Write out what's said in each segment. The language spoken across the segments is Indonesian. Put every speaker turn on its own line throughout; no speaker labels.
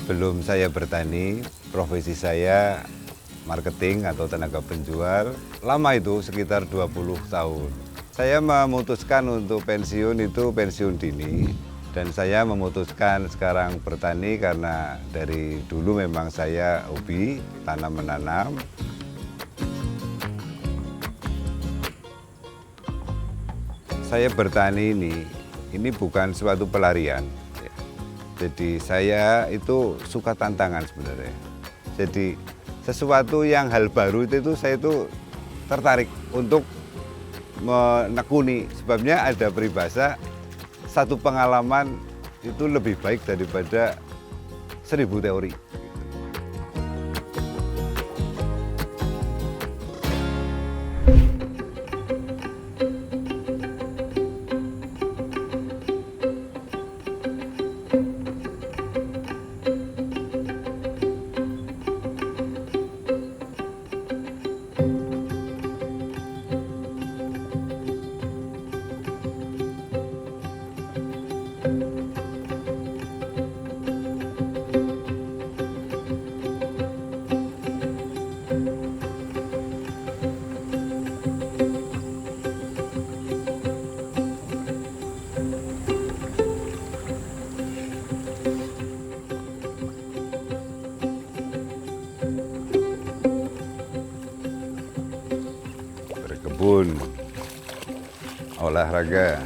Sebelum saya bertani, profesi saya marketing atau tenaga penjual. Lama itu sekitar 20 tahun. Saya memutuskan untuk pensiun itu pensiun dini. Dan saya memutuskan sekarang bertani karena dari dulu memang saya hobi tanam-menanam. Saya bertani ini bukan suatu pelarian. Jadi saya itu suka tantangan sebenarnya. Jadi sesuatu yang hal baru itu saya itu tertarik untuk menekuni. Sebabnya ada peribahasa, satu pengalaman itu lebih baik daripada 1000 teori. Berkebun, olahraga.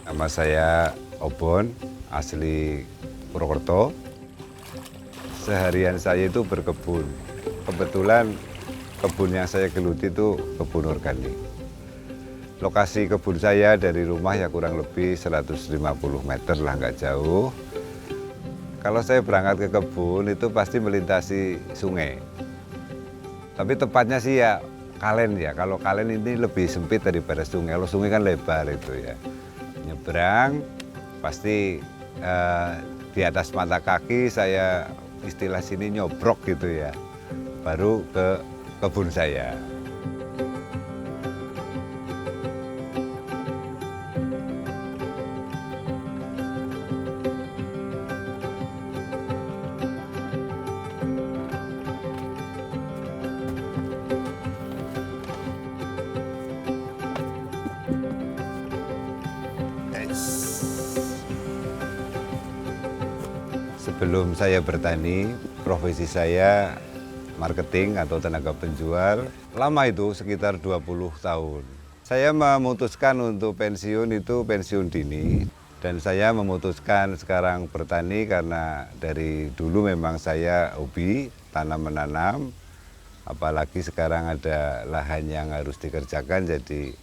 Nama saya Obon, asli Purwokerto. Seharian saya itu berkebun. Kebetulan kebun yang saya geluti itu kebun organik. Lokasi kebun saya dari rumah ya kurang lebih 150 meter lah, nggak jauh. Kalau saya berangkat ke kebun itu pasti melintasi sungai. Tapi tepatnya sih ya Kalen ya. Kalau Kalen ini lebih sempit daripada sungai. Kalau sungai kan lebar itu ya. Nyebrang pasti di atas mata kaki saya istilah sini nyobrok gitu ya. Baru ke kebun saya. Sebelum saya bertani, profesi saya marketing atau tenaga penjual. Lama itu sekitar 20 tahun. Saya memutuskan untuk pensiun itu pensiun dini. Dan saya memutuskan sekarang bertani karena dari dulu memang saya hobi tanam-menanam. Apalagi sekarang ada lahan yang harus dikerjakan, jadi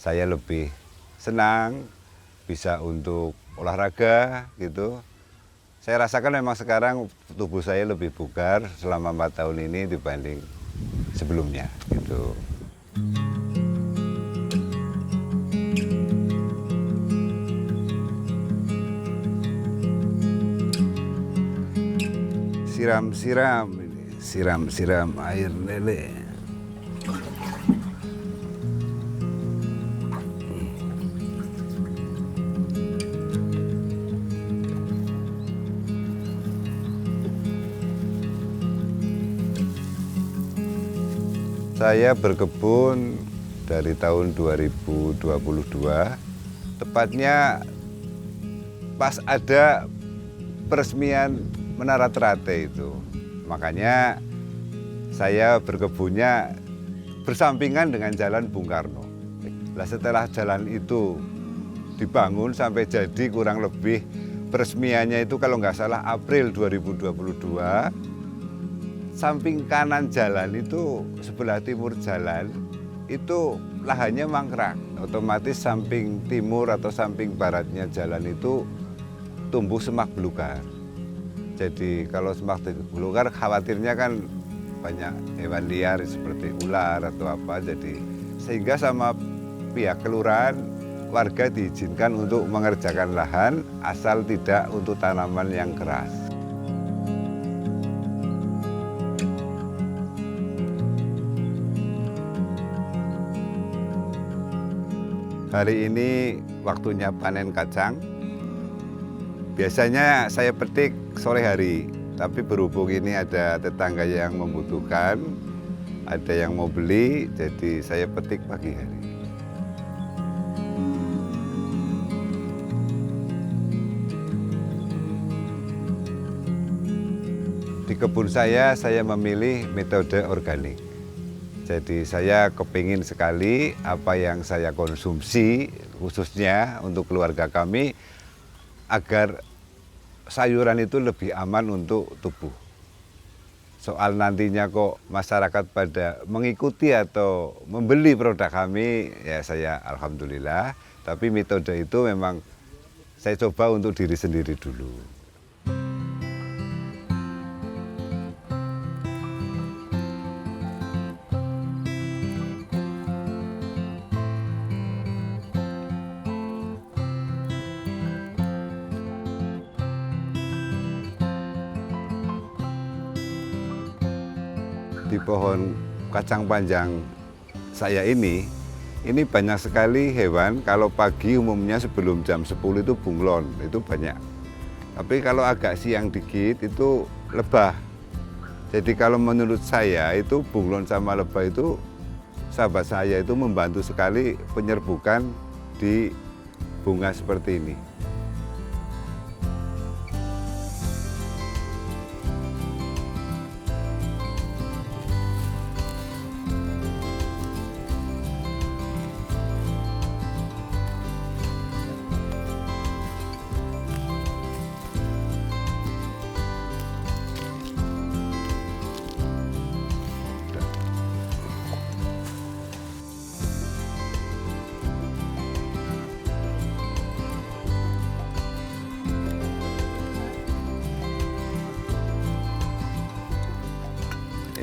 saya lebih senang bisa untuk olahraga gitu. Saya rasakan memang sekarang tubuh saya lebih bugar selama 4 tahun ini dibanding sebelumnya gitu. Siram-siram ini, siram-siram air lele. Saya berkebun dari tahun 2022, tepatnya pas ada peresmian Menara Teratai itu. Makanya saya berkebunnya bersampingan dengan Jalan Bung Karno. Nah, setelah jalan itu dibangun sampai jadi kurang lebih peresmiannya itu kalau nggak salah April 2022, samping kanan jalan itu, sebelah timur jalan, itu lahannya mangkrak. Otomatis samping timur atau samping baratnya jalan itu tumbuh semak belukar. Jadi kalau semak belukar khawatirnya kan banyak hewan liar seperti ular atau apa. Jadi sehingga sama pihak kelurahan, warga diizinkan untuk mengerjakan lahan asal tidak untuk tanaman yang keras. Hari ini waktunya panen kacang. Biasanya saya petik sore hari, tapi berhubung ini ada tetangga yang membutuhkan, ada yang mau beli, jadi saya petik pagi hari. Di kebun saya memilih metode organik. Jadi saya kepingin sekali apa yang saya konsumsi, khususnya untuk keluarga kami, agar sayuran itu lebih aman untuk tubuh. Soal nantinya kok masyarakat pada mengikuti atau membeli produk kami, ya saya alhamdulillah. Tapi metode itu memang saya coba untuk diri sendiri dulu. Di pohon kacang panjang saya ini banyak sekali hewan. Kalau pagi umumnya sebelum jam 10 itu bunglon, itu banyak. Tapi kalau agak siang dikit itu lebah. Jadi kalau menurut saya itu bunglon sama lebah itu sahabat saya, itu membantu sekali penyerbukan di bunga seperti ini.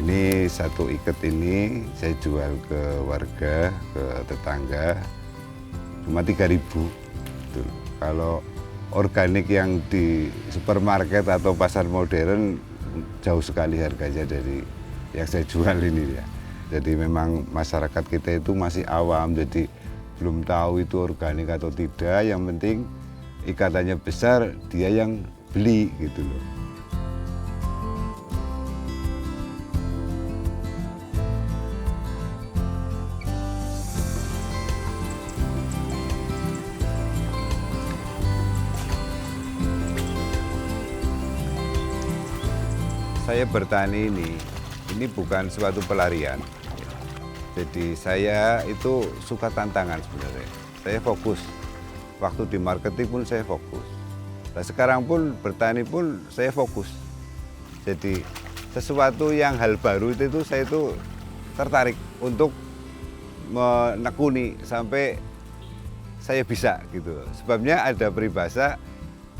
Ini satu ikat ini saya jual ke warga, ke tetangga, cuma 3.000. Kalau organik yang di supermarket atau pasar modern jauh sekali harganya dari yang saya jual ini ya. Jadi memang masyarakat kita itu masih awam, jadi belum tahu itu organik atau tidak. Yang penting ikatannya besar, dia yang beli gitu loh. Saya bertani ini bukan suatu pelarian. Jadi saya itu suka tantangan sebenarnya. Saya fokus. Waktu di marketing pun saya fokus. Nah, sekarang pun bertani pun saya fokus. Jadi sesuatu yang hal baru itu saya itu tertarik untuk menekuni sampai saya bisa gitu. Sebabnya ada peribahasa,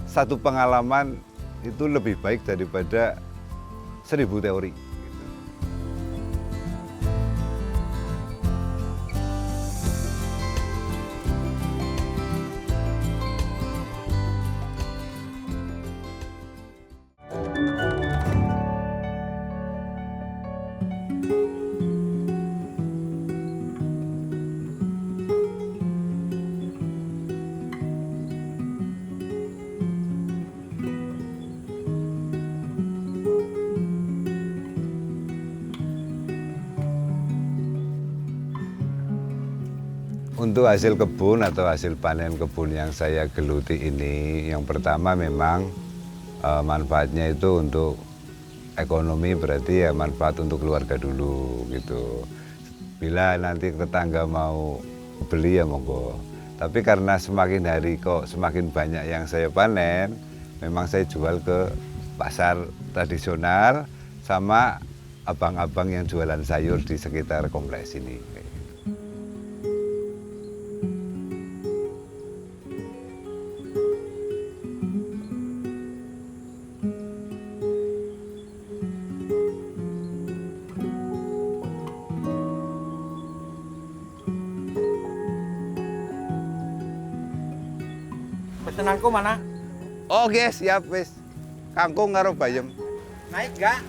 satu pengalaman itu lebih baik daripada 1000 teori. Untuk hasil kebun atau hasil panen kebun yang saya geluti ini, yang pertama memang manfaatnya itu untuk ekonomi, berarti ya manfaat untuk keluarga dulu gitu. Bila nanti tetangga mau beli ya monggo. Tapi karena semakin hari kok semakin banyak yang saya panen, memang saya jual ke pasar tradisional sama abang-abang yang jualan sayur di sekitar kompleks ini.
Pesenanku mana?
Oke, siap wis. Kangkung karo bayem.
Naik gak?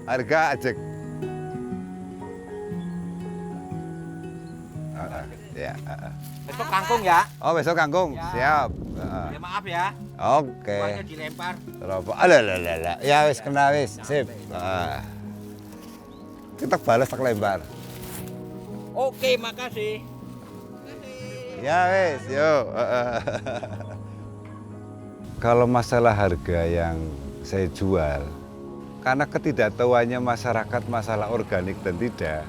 Harga ajek. Ya.
Besok kangkung ya?
Oh, besok kangkung.
Ya.
Siap.
Ya maaf ya.
Oke.
Uangnya dilempar.
Teropong. Alah. Ya wis kena wis. Sip. Ah. Kita balas tak lempar.
Oke, makasih.
Ya wis, yuk. Kalau masalah harga yang saya jual, karena ketidaktahuannya masyarakat masalah organik dan tidak,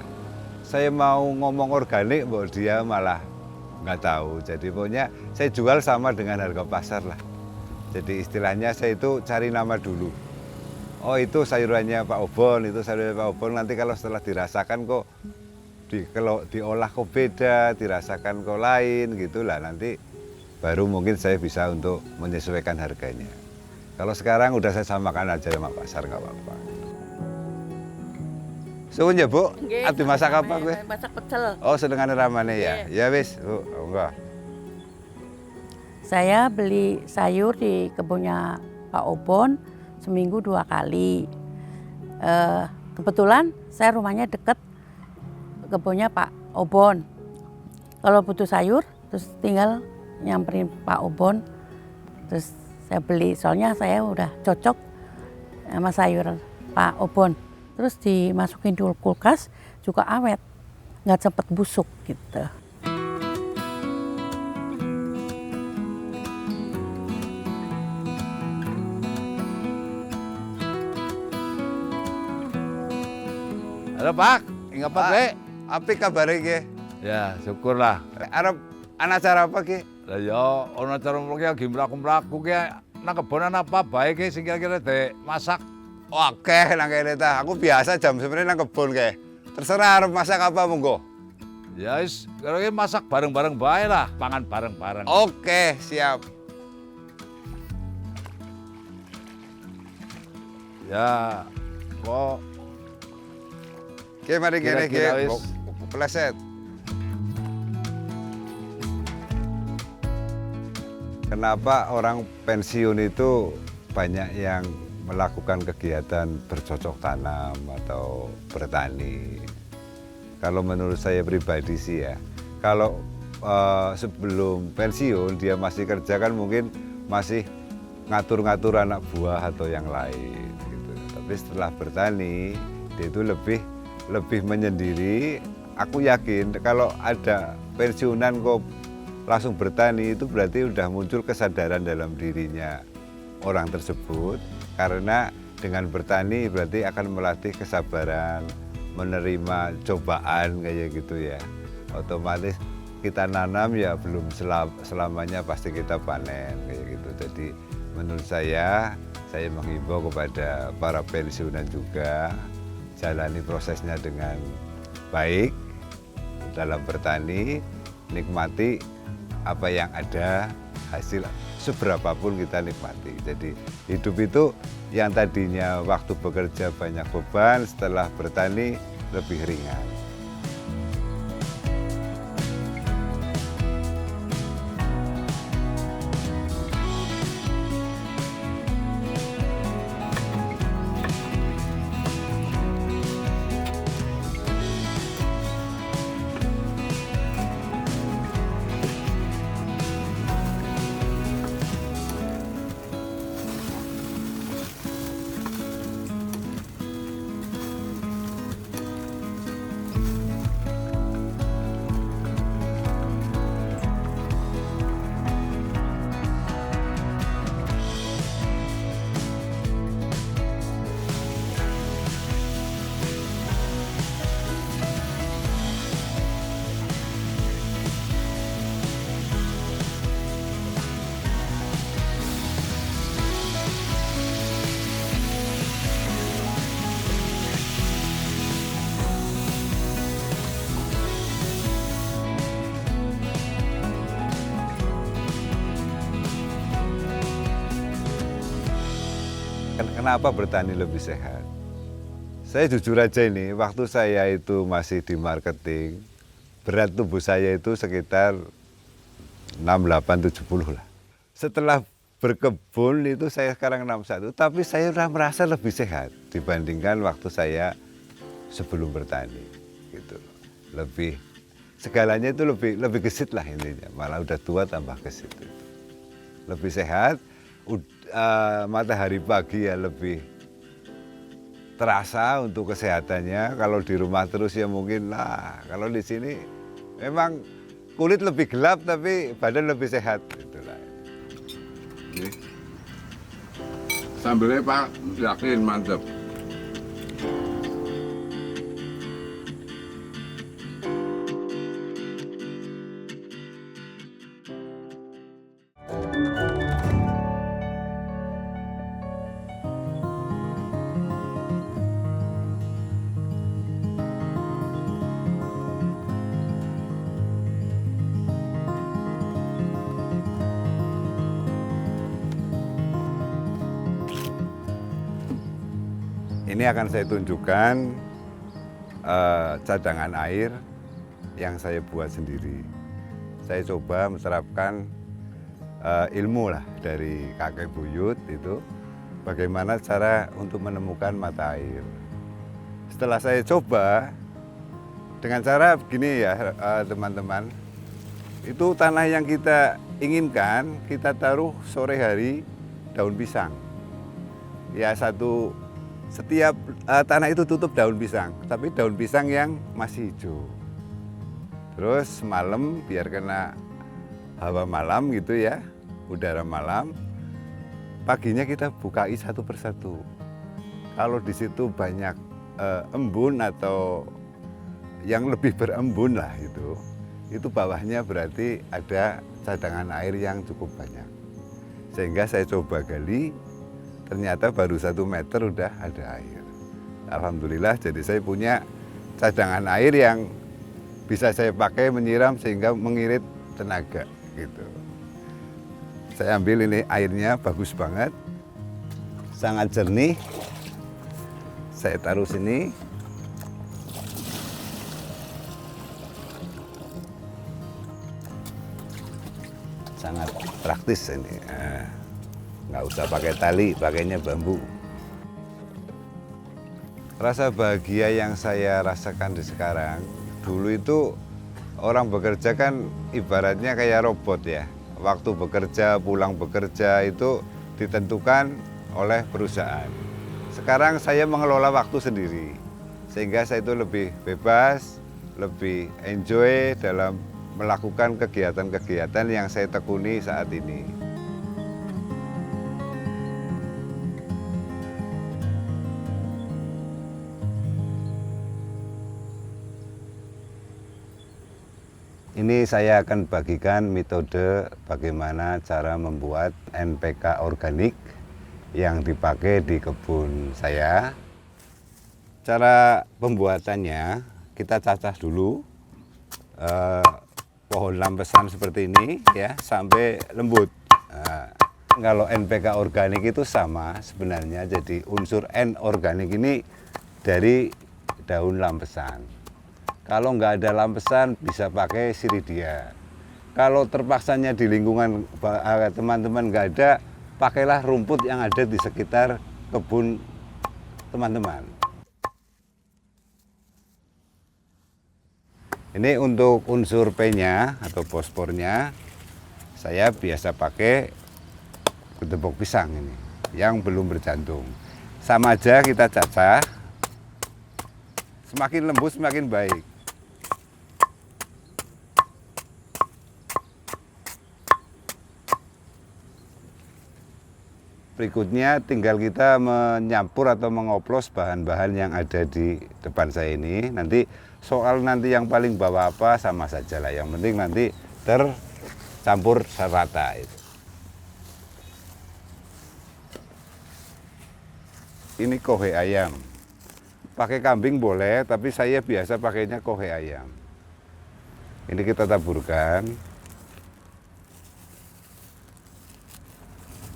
saya mau ngomong organik, bahwa dia malah nggak tahu. Jadi pokoknya saya jual sama dengan harga pasar lah. Jadi istilahnya saya itu cari nama dulu. Oh itu sayurannya Pak Obon, itu sayurannya Pak Obon. Nanti kalau setelah dirasakan kok, kalau diolah kok beda, dirasakan kok lain gitulah. Nanti baru mungkin saya bisa untuk menyesuaikan harganya. Kalau sekarang udah saya samakan aja sama pasar, nggak apa-apa. Suwun ya Bu, abdi masak apa gue?
Masak pecel.
Oh senengane ramane ya? Ya wis, Bu, enggak.
Saya beli sayur di kebunnya Pak Obon seminggu 2 kali. Kebetulan saya rumahnya deket kebunnya Pak Obon. Kalau butuh sayur, terus tinggal nyamperin Pak Obon, terus saya beli. Soalnya saya udah cocok sama sayur Pak Obon. Terus dimasukin di kulkas juga awet, nggak cepet busuk gitu.
Halo Pak, ingat Pak Gue?
Apa kabar iki?
Ya syukurlah.
Arep ana acara apa ki?
Lah ya ana cara mriki lagi mlaku-mlaku ki nang kebonan apa bae ki sing kira-kira masak.
Oke, nang kene ta. Aku biasa jam sebenarnya nang kebun ke. Terserah arep masak apa monggo.
Ya wis, kira masak bareng-bareng bae lah, pangan bareng-bareng.
Oke, siap.
Ya, kok
Oke, mari kene ki.
Kira-kira wis.
Pleset. Kenapa orang pensiun itu banyak yang melakukan kegiatan bercocok tanam atau bertani? Kalau menurut saya pribadi sih ya, kalau sebelum pensiun dia masih kerja kan mungkin masih ngatur-ngatur anak buah atau yang lain gitu. Tapi setelah bertani dia itu lebih menyendiri. Aku yakin kalau ada pensiunan kok langsung bertani itu berarti udah muncul kesadaran dalam dirinya orang tersebut, karena dengan bertani berarti akan melatih kesabaran, menerima cobaan kayak gitu ya. Otomatis kita nanam ya belum selamanya pasti kita panen kayak gitu. Jadi menurut saya menghimbau kepada para pensiunan juga jalani prosesnya dengan baik dalam bertani, nikmati apa yang ada, hasil seberapapun kita nikmati. Jadi hidup itu yang tadinya waktu bekerja banyak beban, setelah bertani lebih ringan. Kenapa bertani lebih sehat? Saya jujur aja ini, waktu saya itu masih di marketing, berat tubuh saya itu sekitar 68, 70 lah. Setelah berkebun itu saya sekarang 61, tapi saya udah merasa lebih sehat dibandingkan waktu saya sebelum bertani. Gitu. Lebih, segalanya itu lebih gesit lah intinya, malah udah tua tambah gesit. Lebih sehat. matahari pagi ya lebih terasa untuk kesehatannya. Kalau di rumah terus ya mungkin lah. Kalau di sini memang kulit lebih gelap tapi badan lebih sehat. Itulah.
Sambelnya Pak, yakin mantep.
Ini akan saya tunjukkan cadangan air yang saya buat sendiri. Saya coba menerapkan ilmu lah dari kakek buyut itu, bagaimana cara untuk menemukan mata air. Setelah saya coba dengan cara begini ya teman-teman, itu tanah yang kita inginkan kita taruh sore hari daun pisang. Ya setiap tanah itu tutup daun pisang, tapi daun pisang yang masih hijau. Terus malam biar kena hawa malam gitu ya, udara malam. Paginya kita bukai satu persatu. Kalau di situ banyak embun atau yang lebih berembun lah itu bawahnya berarti ada cadangan air yang cukup banyak. Sehingga saya coba gali, ternyata baru 1 meter udah ada air. Alhamdulillah, jadi saya punya cadangan air yang bisa saya pakai menyiram sehingga mengirit tenaga gitu. Saya ambil ini airnya bagus banget, sangat jernih. Saya taruh sini. Sangat praktis ini. Nggak usah pakai tali, pakainya bambu. Rasa bahagia yang saya rasakan di sekarang, dulu itu orang bekerja kan ibaratnya kayak robot ya. Waktu bekerja, pulang bekerja itu ditentukan oleh perusahaan. Sekarang saya mengelola waktu sendiri, sehingga saya itu lebih bebas, lebih enjoy dalam melakukan kegiatan-kegiatan yang saya tekuni saat ini. Ini saya akan bagikan metode bagaimana cara membuat NPK organik yang dipakai di kebun saya. Cara pembuatannya, kita cacah dulu pohon lampesan seperti ini ya sampai lembut. Nah, kalau NPK organik itu sama sebenarnya, jadi unsur N organik ini dari daun lampesan. Kalau nggak ada lampesan bisa pakai siridia. Kalau terpaksanya di lingkungan teman-teman nggak ada, pakailah rumput yang ada di sekitar kebun teman-teman. Ini untuk unsur P-nya atau fosfornya, saya biasa pakai ketepok pisang ini, yang belum berjantung. Sama aja kita cacah, semakin lembut semakin baik. Berikutnya tinggal kita menyampur atau mengoplos bahan-bahan yang ada di depan saya ini. Nanti soal nanti yang paling bawah apa sama saja lah. Yang penting nanti tercampur serata. Ini kohe ayam. Pakai kambing boleh, tapi saya biasa pakainya kohe ayam. Ini kita taburkan.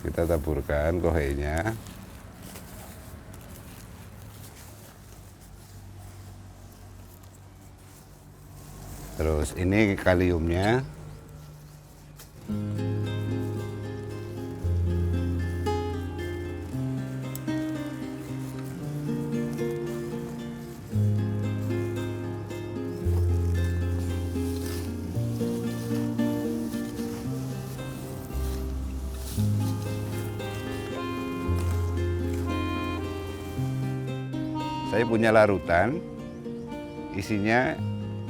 Kita taburkan kohenya. Terus ini kaliumnya. Saya punya larutan, isinya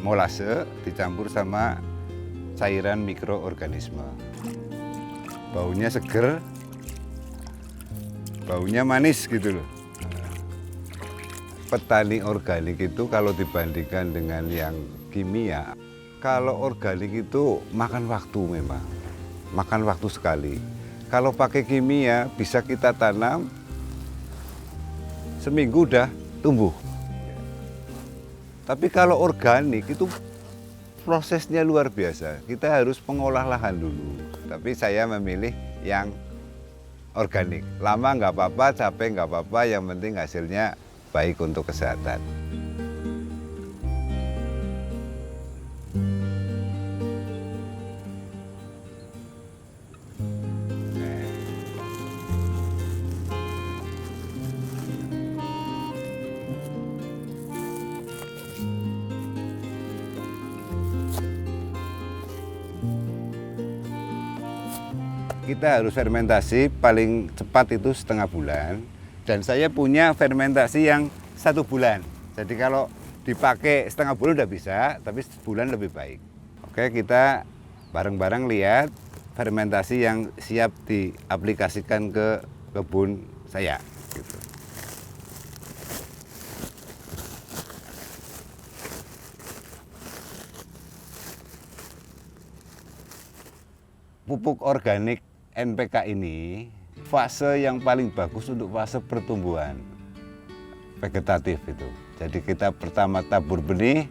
molase dicampur sama cairan mikroorganisme. Baunya seger, baunya manis gitu loh. Petani organik itu kalau dibandingkan dengan yang kimia, kalau organik itu makan waktu memang, makan waktu sekali. Kalau pakai kimia bisa kita tanam, seminggu udah tumbuh. Tapi kalau organik itu prosesnya luar biasa, kita harus mengolah lahan dulu. Tapi saya memilih yang organik. Lama nggak apa-apa, capek nggak apa-apa, yang penting hasilnya baik untuk kesehatan. Kita harus fermentasi paling cepat itu setengah bulan. Dan saya punya fermentasi yang 1 bulan. Jadi kalau dipakai setengah bulan udah bisa, tapi sebulan lebih baik. Oke, kita bareng-bareng lihat fermentasi yang siap diaplikasikan ke kebun saya. Gitu. Pupuk organik NPK ini fase yang paling bagus untuk fase pertumbuhan vegetatif itu. Jadi kita pertama tabur benih,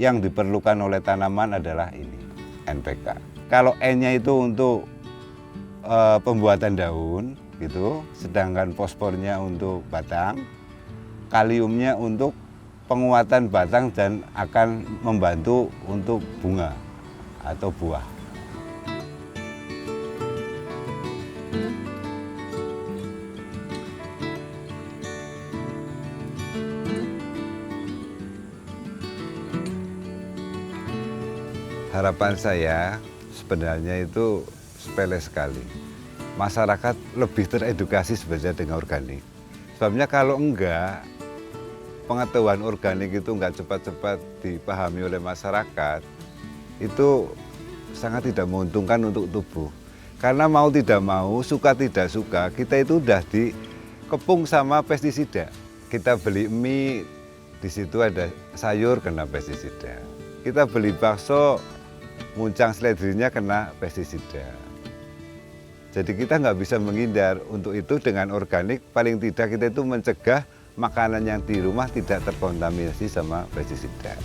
yang diperlukan oleh tanaman adalah ini, NPK. Kalau N-nya itu untuk pembuatan daun, gitu, sedangkan fosfornya untuk batang, kaliumnya untuk penguatan batang dan akan membantu untuk bunga atau buah. Harapan saya sebenarnya itu sepele sekali. Masyarakat lebih teredukasi sebenarnya dengan organik. Sebabnya kalau enggak, pengetahuan organik itu enggak cepat-cepat dipahami oleh masyarakat, itu sangat tidak menguntungkan untuk tubuh. Karena mau tidak mau, suka tidak suka, kita itu udah dikepung sama pestisida. Kita beli mie, di situ ada sayur kena pestisida. Kita beli bakso, muncang seledrinya kena pestisida. Jadi kita nggak bisa menghindar. Untuk itu dengan organik paling tidak kita itu mencegah makanan yang di rumah tidak terkontaminasi sama pestisida.